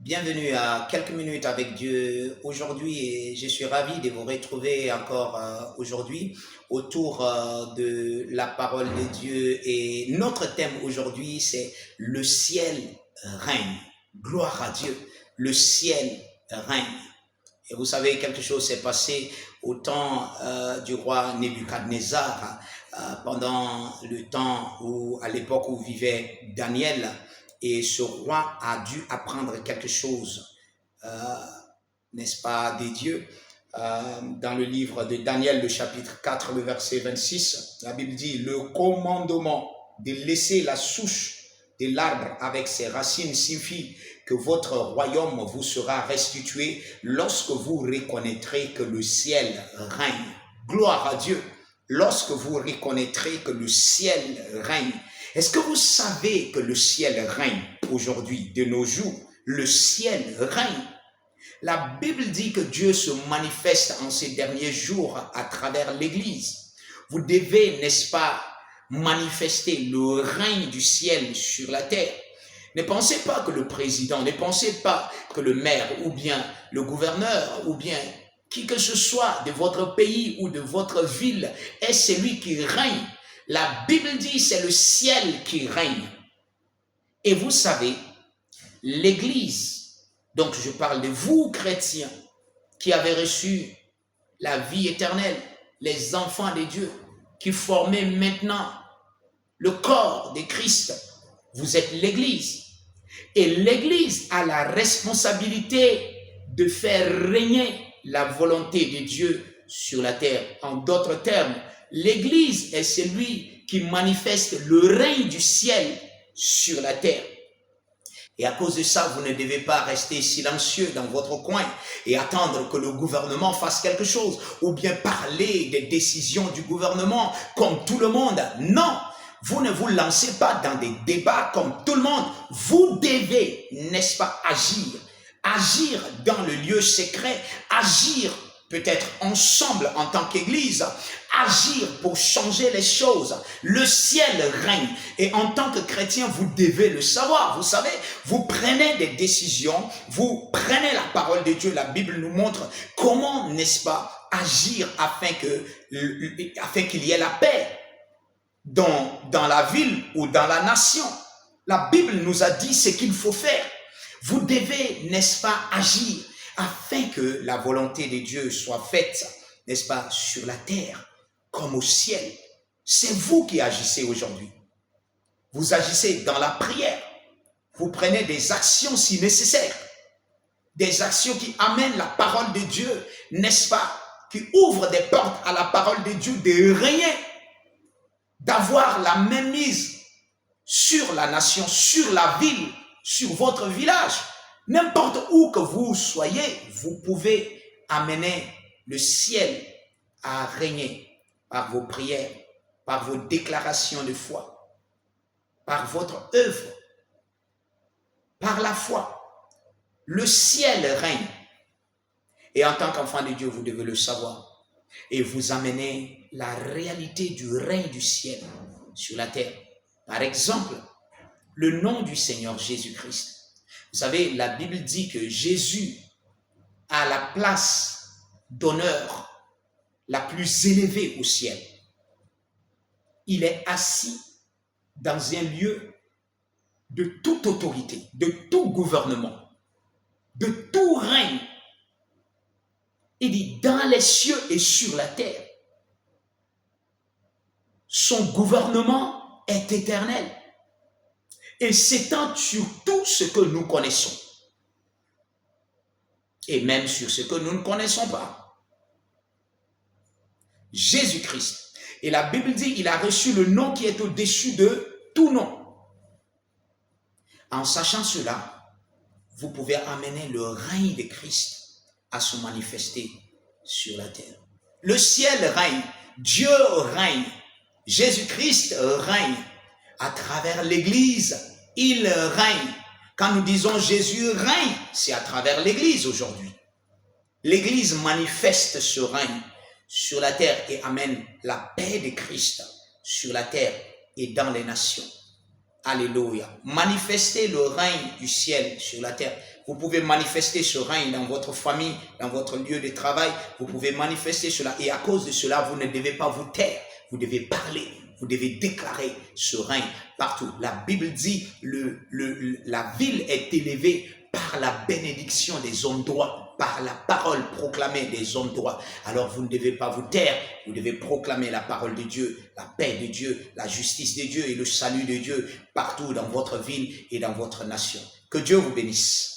Bienvenue à quelques minutes avec Dieu aujourd'hui et je suis ravi de vous retrouver encore aujourd'hui autour de la parole de Dieu et notre thème aujourd'hui c'est le ciel règne. Gloire à Dieu, le ciel règne. Et vous savez, quelque chose s'est passé au temps du roi Nebuchadnezzar, pendant le temps où, à l'époque où vivait Daniel, et ce roi a dû apprendre quelque chose, n'est-ce pas, des dieux. Dans le livre de Daniel, le chapitre 4, le verset 26, la Bible dit, le commandement de laisser la souche de l'arbre avec ses racines signifie que votre royaume vous sera restitué lorsque vous reconnaîtrez que le ciel règne. Gloire à Dieu. Lorsque vous reconnaîtrez que le ciel règne. Est-ce que vous savez que le ciel règne aujourd'hui, de nos jours? Le ciel règne. La Bible dit que Dieu se manifeste en ces derniers jours à travers l'Église. Vous devez, n'est-ce pas, manifester le règne du ciel sur la terre. Ne pensez pas que le président, ne pensez pas que le maire ou bien le gouverneur ou bien qui que ce soit de votre pays ou de votre ville est celui qui règne. La Bible dit c'est le ciel qui règne. Et vous savez, l'Église, donc je parle de vous chrétiens qui avez reçu la vie éternelle, les enfants de Dieu, qui formaient maintenant le corps de Christ. Vous êtes l'Église. Et l'Église a la responsabilité de faire régner la volonté de Dieu sur la terre. En d'autres termes, l'Église est celui qui manifeste le règne du ciel sur la terre. Et à cause de ça, vous ne devez pas rester silencieux dans votre coin et attendre que le gouvernement fasse quelque chose ou bien parler des décisions du gouvernement comme tout le monde. Non! Vous ne vous lancez pas dans des débats comme tout le monde. Vous devez, n'est-ce pas, agir. Agir dans le lieu secret. Agir peut-être ensemble en tant qu'Église. Agir pour changer les choses. Le ciel règne. Et en tant que chrétien, vous devez le savoir. Vous savez, vous prenez des décisions. Vous prenez la parole de Dieu. La Bible nous montre comment, n'est-ce pas, agir afin qu'il y ait la paix. Dans la ville ou dans la nation. La Bible nous a dit ce qu'il faut faire. Vous devez, n'est-ce pas, agir afin que la volonté de Dieu soit faite, n'est-ce pas, sur la terre comme au ciel. C'est vous qui agissez aujourd'hui. Vous agissez dans la prière. Vous prenez des actions si nécessaire. Des actions qui amènent la parole de Dieu, n'est-ce pas, qui ouvrent des portes à la parole de Dieu de régner, d'avoir la mainmise sur la nation, sur la ville, sur votre village. N'importe où que vous soyez, vous pouvez amener le ciel à régner par vos prières, par vos déclarations de foi, par votre œuvre, par la foi. Le ciel règne. Et en tant qu'enfant de Dieu, vous devez le savoir. Et vous amenez la réalité du règne du ciel sur la terre. Par exemple, le nom du Seigneur Jésus-Christ. Vous savez, la Bible dit que Jésus a la place d'honneur la plus élevée au ciel. Il est assis dans un lieu de toute autorité, de tout gouvernement, de tout règne. Il dit, dans les cieux et sur la terre, son gouvernement est éternel et s'étend sur tout ce que nous connaissons et même sur ce que nous ne connaissons pas. Jésus-Christ. Et la Bible dit, il a reçu le nom qui est au-dessus de tout nom. En sachant cela, vous pouvez amener le règne de Christ à se manifester sur la terre. Le ciel règne, Dieu règne, Jésus-Christ règne. À travers l'Église, il règne. Quand nous disons Jésus règne, c'est à travers l'Église aujourd'hui. L'Église manifeste ce règne sur la terre et amène la paix de Christ sur la terre et dans les nations. Alléluia. Manifester le règne du ciel sur la terre Vous pouvez manifester ce règne dans votre famille, dans votre lieu de travail. Vous pouvez manifester cela. Et à cause de cela, vous ne devez pas vous taire. Vous devez parler. Vous devez déclarer ce règne partout. La Bible dit, la ville est élevée par la bénédiction des hommes droits, par la parole proclamée des hommes droits. Alors vous ne devez pas vous taire, vous devez proclamer la parole de Dieu, la paix de Dieu, la justice de Dieu et le salut de Dieu partout dans votre ville et dans votre nation. Que Dieu vous bénisse.